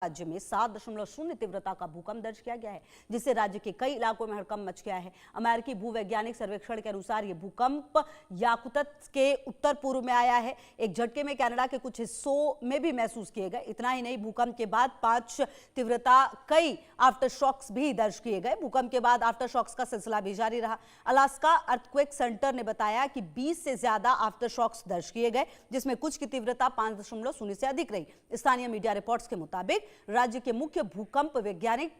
राज्य में 7.0 तीव्रता का भूकंप दर्ज किया गया है, जिससे राज्य के कई इलाकों में हड़कंप मच गया है। अमेरिकी भूवैज्ञानिक सर्वेक्षण के अनुसार यह भूकंप याकुतत के उत्तर पूर्व में आया है। एक झटके में कनाडा के कुछ हिस्सों में भी महसूस किए गए। इतना ही नहीं, भूकंप के बाद 5 तीव्रता कई आफ्टर शॉक्स भी दर्ज किए गए। भूकंप के बाद आफ्टर शॉक्स का सिलसिला भी जारी रहा। अलास्का अर्थक्वेक सेंटर ने बताया कि 20 से ज्यादा आफ्टर शॉक्स दर्ज किए गए, जिसमें कुछ की तीव्रता 5.0 से अधिक रही। स्थानीय मीडिया रिपोर्ट्स के मुताबिक राज्य के मुख्य भूकंप वैज्ञानिक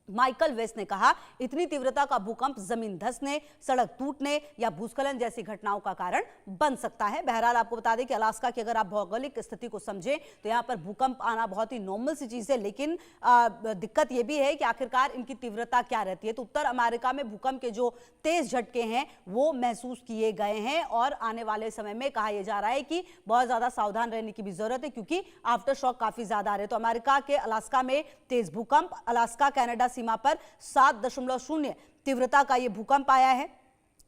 माइकल वेस्ट ने कहा, इतनी तीव्रता का भूकंप जमीन धंसने, सड़क टूटने या भूस्खलन जैसी घटनाओं का कारण बन सकता है। बहरहाल आपको बता दें कि अलास्का की अगर आप भौगोलिक स्थिति को समझें तो यहां पर भूकंप आना बहुत ही नॉर्मल सी चीज है, लेकिन दिक्कत यह भी है कि आखिरकार इनकी तीव्रता क्या रहती है। तो उत्तर अमेरिका में भूकंप के जो तेज झटके हैं वो महसूस किए गए हैं और आने वाले समय में कहा यह जा रहा है कि बहुत ज्यादा सावधान रहने की भी जरूरत है, क्योंकि आफ्टर शॉक काफी ज्यादा आ रहे हैं। तो अमेरिका के अलास्का में तेज भूकंप, अलास्का कनाडा सीमा पर 7.0 तीव्रता का यह भूकंप आया है।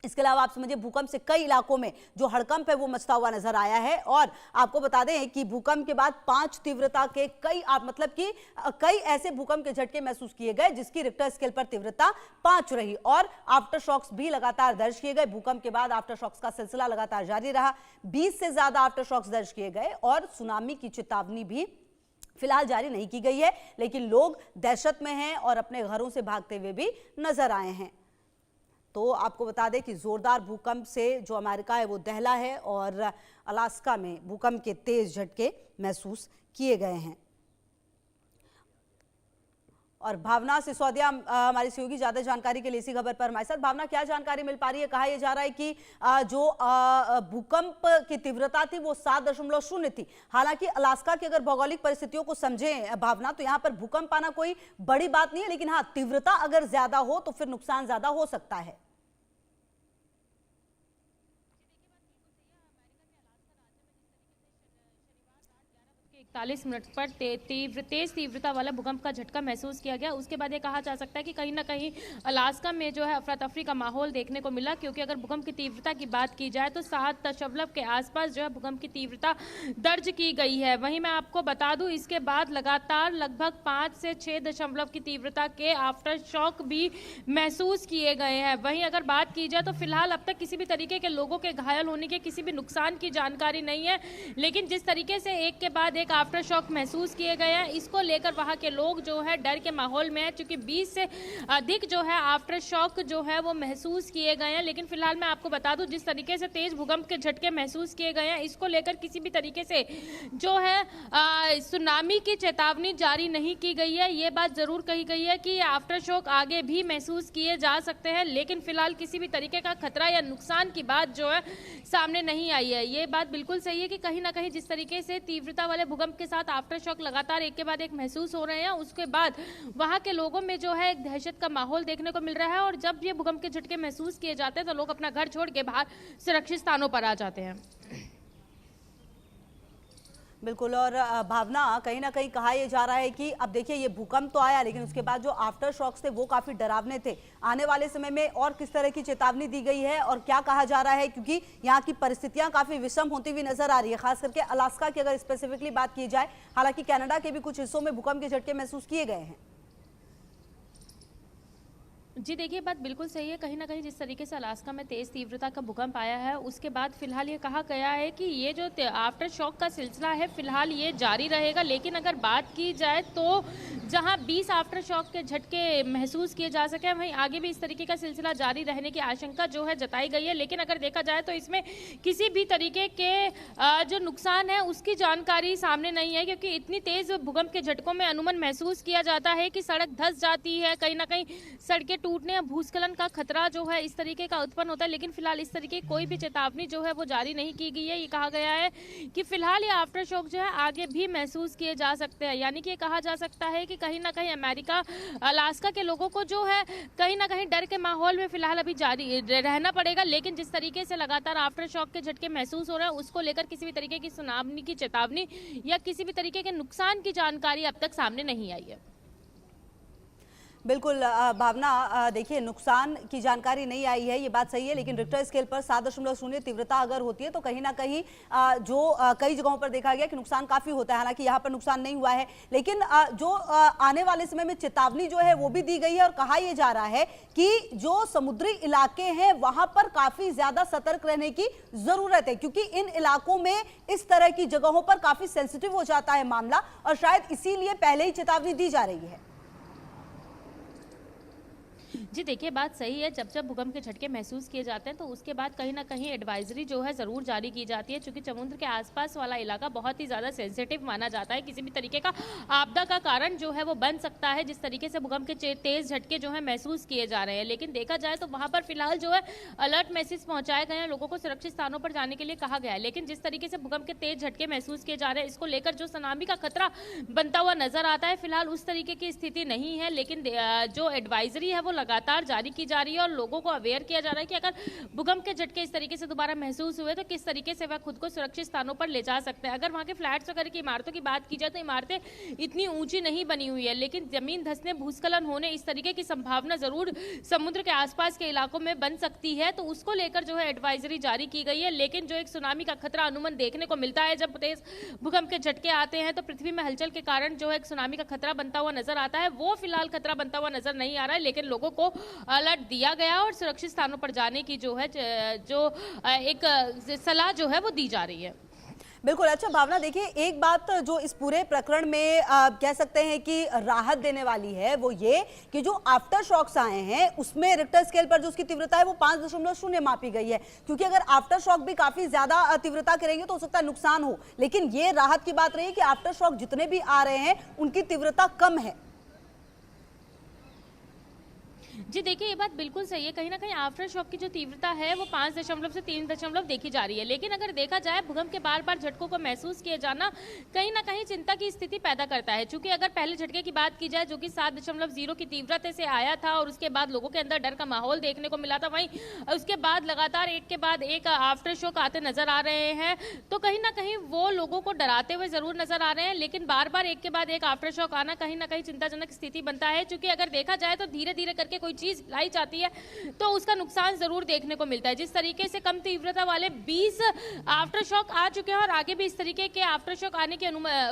इसके अलावा आप समझिए भूकंप से कई इलाकों में जो हड़कंप है वो मचता हुआ नजर आया है। और आपको बता दें कि भूकंप के बाद 5 तीव्रता के कई ऐसे भूकंप के झटके महसूस किए गए जिसकी रिक्टर स्केल पर तीव्रता 5 रही और आफ्टर शॉक्स भी लगातार दर्ज किए गए। भूकंप के बाद आफ्टर शॉक्स का सिलसिला लगातार जारी रहा। 20 से ज्यादा आफ्टर शॉक्स दर्ज किए गए और सुनामी की चेतावनी भी फिलहाल जारी नहीं की गई है, लेकिन लोग दहशत में हैं और अपने घरों से भागते हुए भी नजर आए हैं। तो आपको बता दें कि जोरदार भूकंप से जो अमेरिका है वो दहला है और अलास्का में भूकंप के तेज झटके महसूस किए गए हैं। और भावना सिसोदिया हमारी सहयोगी ज्यादा जानकारी के लिए इसी खबर पर हमारे साथ। भावना, क्या जानकारी मिल पा रही है? कहा यह जा रहा है कि जो भूकंप की तीव्रता थी वो 7.0 थी। हालांकि अलास्का की अगर भौगोलिक परिस्थितियों को समझें भावना, तो यहाँ पर भूकंप आना कोई बड़ी बात नहीं है, लेकिन हाँ, तीव्रता अगर ज्यादा हो तो फिर नुकसान ज्यादा हो सकता है। 41 मिनट पर तेज तीव्रता वाला भूकंप का झटका महसूस किया गया। उसके बाद ये कहा जा सकता है कि कहीं ना कहीं अलास्का में जो है अफरा तफरी का माहौल देखने को मिला, क्योंकि अगर भूकंप की तीव्रता की बात की जाए तो 7 के आसपास जो है भूकंप की तीव्रता दर्ज की गई है। वहीं मैं आपको बता दूं, इसके बाद लगातार लगभग 5 से 6 की तीव्रता के आफ्टर शॉक भी महसूस किए गए हैं। वहीं अगर बात की जाए तो फिलहाल अब तक किसी भी तरीके के लोगों के घायल होने के, किसी भी नुकसान की जानकारी नहीं है, लेकिन जिस तरीके से एक के बाद एक आफ्टर शॉक महसूस किए गए हैं, इसको लेकर वहां के लोग जो है डर के माहौल में है, क्योंकि 20 से अधिक जो है आफ्टर शॉक जो है वो महसूस किए गए हैं। लेकिन फिलहाल मैं आपको बता दूं, जिस तरीके से तेज भूकंप के झटके महसूस किए गए हैं, इसको लेकर किसी भी तरीके से जो है सुनामी की चेतावनी जारी नहीं की गई है। ये बात जरूर कही गई है कि आफ्टर शॉक आगे भी महसूस किए जा सकते हैं, लेकिन फिलहाल किसी भी तरीके का खतरा या नुकसान की बात जो है सामने नहीं आई है। ये बात बिल्कुल सही है कि कहीं ना कहीं जिस तरीके से तीव्रता वाले भूकंप के साथ आफ्टर शॉक लगातार एक के बाद एक महसूस हो रहे हैं, उसके बाद वहां के लोगों में जो है एक दहशत का माहौल देखने को मिल रहा है। और जब ये भूकंप के झटके महसूस किए जाते हैं तो लोग अपना घर छोड़ के बाहर सुरक्षित स्थानों पर आ जाते हैं। बिल्कुल। और भावना, कहीं ना कहीं कहा यह जा रहा है कि अब देखिए ये भूकंप तो आया, लेकिन उसके बाद जो आफ्टर शॉक्स थे वो काफी डरावने थे। आने वाले समय में और किस तरह की चेतावनी दी गई है और क्या कहा जा रहा है, क्योंकि यहाँ की परिस्थितियां काफी विषम होती हुई नजर आ रही है, खास करके अलास्का की अगर स्पेसिफिकली बात की जाए। हालांकि कनाडा के भी कुछ हिस्सों में भूकंप के झटके महसूस किए गए हैं। जी देखिए, बात बिल्कुल सही है। कहीं ना कहीं जिस तरीके से अलास्का में तेज तीव्रता का भूकंप आया है, उसके बाद फिलहाल ये कहा गया है कि ये जो आफ्टर शॉक का सिलसिला है फिलहाल ये जारी रहेगा। लेकिन अगर बात की जाए तो जहां 20 आफ्टर शॉक के झटके महसूस किए जा सके, वहीं आगे भी इस तरीके का सिलसिला जारी रहने की आशंका जो है जताई गई है। लेकिन अगर देखा जाए तो इसमें किसी भी तरीके के जो नुकसान है उसकी जानकारी सामने नहीं है, क्योंकि इतनी तेज भूकंप के झटकों में अनुमान महसूस किया जाता है कि सड़क धंस जाती है, कहीं ना कहीं सड़कें टूटने या भूस्खलन का खतरा जो है इस तरीके का उत्पन्न होता है। लेकिन फिलहाल इस तरीके की कोई भी चेतावनी जो है वो जारी नहीं की गई है। ये कहा गया है कि फिलहाल ये आफ्टर शॉक जो है आगे भी महसूस किए जा सकते हैं। यानी कि ये कहा जा सकता है कि कहीं ना कहीं अमेरिका अलास्का के लोगों को जो है कहीं ना कहीं डर के माहौल में फिलहाल अभी जारी रहना पड़ेगा। लेकिन जिस तरीके से लगातार आफ्टर शॉक के झटके महसूस हो रहे हैं, उसको लेकर किसी भी तरीके की सुनामी की चेतावनी या किसी भी तरीके के नुकसान की जानकारी अब तक सामने नहीं आई है। बिल्कुल भावना, देखिए नुकसान की जानकारी नहीं आई है, ये बात सही है, लेकिन रिक्टर स्केल पर 7.0 तीव्रता अगर होती है तो कहीं ना कहीं कई जगहों पर देखा गया कि नुकसान काफी होता है। हालांकि यहाँ पर नुकसान नहीं हुआ है, लेकिन आने वाले समय में चेतावनी जो है वो भी दी गई है और कहा यह जा रहा है कि जो समुद्री इलाके हैं वहां पर काफी ज्यादा सतर्क रहने की जरूरत है, क्योंकि इन इलाकों में इस तरह की जगहों पर काफी सेंसिटिव हो जाता है मामला, और शायद इसीलिए पहले ही चेतावनी दी जा रही है। जी देखिए, बात सही है। जब जब भूकंप के झटके महसूस किए जाते हैं तो उसके बाद कहीं ना कहीं एडवाइजरी जो है ज़रूर जारी की जाती है, क्योंकि समुद्र के आसपास वाला इलाका बहुत ही ज़्यादा सेंसिटिव माना जाता है। किसी भी तरीके का आपदा का कारण जो है वो बन सकता है, जिस तरीके से भूकंप के तेज झटके जो है महसूस किए जा रहे हैं। लेकिन देखा जाए तो वहाँ पर फिलहाल जो है अलर्ट मैसेज पहुंचाए गए हैं, लोगों को सुरक्षित स्थानों पर जाने के लिए कहा गया है। लेकिन जिस तरीके से भूकंप के तेज झटके महसूस किए जा रहे हैं, इसको लेकर जो सुनामी का खतरा बनता हुआ नजर आता है, फिलहाल उस तरीके की स्थिति नहीं है। लेकिन जो एडवाइजरी है वो लगातार जारी की जा रही है और लोगों को अवेयर किया जा रहा है कि अगर भूकंप के झटके इस तरीके से दोबारा महसूस हुए तो किस तरीके से वह खुद को सुरक्षित स्थानों पर ले जा सकते हैं। अगर वहां के फ्लैट्स वगैरह की इमारतों की बात की जाए तो इमारतें इतनी ऊंची नहीं बनी हुई है, लेकिन जमीन धंसने, भूस्खलन होने, इस तरीके की संभावना जरूर समुद्र के आसपास के इलाकों में बन सकती है। तो उसको लेकर जो है एडवाइजरी जारी की गई है। लेकिन जो एक सुनामी का खतरा अनुमान देखने को मिलता है, जब तेज भूकंप के झटके आते हैं तो पृथ्वी में हलचल के कारण जो है एक सुनामी का खतरा बनता हुआ नजर आता है, वो फिलहाल खतरा बनता हुआ नजर नहीं आ रहा है। लेकिन लोगों को अलर्ट दिया गया और सुरक्षित स्थानों पर जाने की जो है एक सलाह जो है वो दी जा रही है। बिल्कुल। अच्छा भावना, देखिए एक बात जो इस पूरे प्रकरण में कह सकते हैं कि राहत देने वाली है वो ये कि जो आफ्टर शॉक्स आए हैं उसमें रिक्टर स्केल पर जो उसकी तीव्रता है वो 5.0 मापी गई है, क्योंकि अगर आफ्टर शॉक भी काफी ज्यादा तीव्रता के रहेंगे तो हो सकता है नुकसान हो। लेकिन ये राहत की बात रही है कि आफ्टर शॉक जितने भी आ रहे हैं उनकी तीव्रता कम है। जी देखिए, ये बात बिल्कुल सही है। कहीं ना कहीं आफ्टर शॉक की जो तीव्रता है वो 5 से 3 देखी जा रही है। लेकिन अगर देखा जाए, भूकंप के बार बार झटकों को महसूस किए जाना कहीं ना कहीं चिंता की स्थिति पैदा करता है। चूंकि अगर पहले झटके की बात की जाए जो कि 7.0 की तीव्रता से आया था और उसके बाद लोगों के अंदर डर का माहौल देखने को मिला था, वहीं उसके बाद लगातार एक के बाद एक आफ्टर शॉक आते नजर आ रहे हैं, तो कहीं ना कहीं वो लोगों को डराते हुए जरूर नजर आ रहे हैं। लेकिन बार बार एक के बाद एक आफ्टर शॉक आना कहीं ना कहीं चिंताजनक स्थिति बनता है, क्योंकि अगर देखा जाए तो धीरे धीरे करके कोई चीज लाई जाती है तो उसका नुकसान जरूर देखने को मिलता है। जिस तरीके से कम तीव्रता वाले 20 आफ्टर शॉक आ चुके हैं और आगे भी इस तरीके के आफ्टर शॉक आने की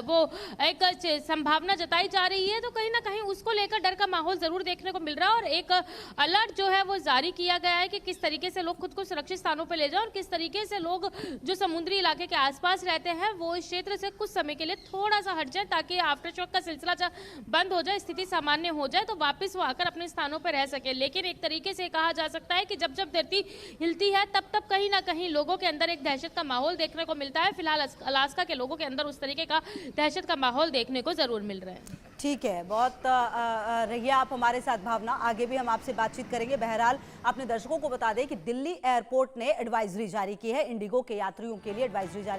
वो एक संभावना जताई जा रही है, तो कहीं ना कहीं उसको लेकर डर का माहौल जरूर देखने को मिल रहा है। और एक अलर्ट जो है वो जारी किया गया है कि किस तरीके से लोग खुद को सुरक्षित स्थानों पर ले जाएं और किस तरीके से लोग जो समुद्री इलाके के आसपास रहते हैं वो इस क्षेत्र से कुछ समय के लिए थोड़ा सा हट जाए, ताकि आफ्टर शॉक का सिलसिला बंद हो जाए, स्थिति सामान्य हो जाए, तो वापस वो आकर अपने स्थानों पर रह सके। लेकिन एक तरीके से कहा जा सकता है कि जब जब धरती हिलती है तब तब कहीं ना कहीं लोगों के अंदर एक दहशत का माहौल देखने को मिलता है। फिलहाल अलास्का के लोगों के अंदर उस तरीके का दहशत का माहौल देखने को जरूर मिल रहा है। ठीक है, बहुत रहिए आप हमारे साथ भावना, आगे भी हम आपसे बातचीत करेंगे। बहरहाल अपने दर्शकों को बता दें कि दिल्ली एयरपोर्ट ने एडवाइजरी जारी की है, इंडिगो के यात्रियों के लिए एडवाइजरी जारी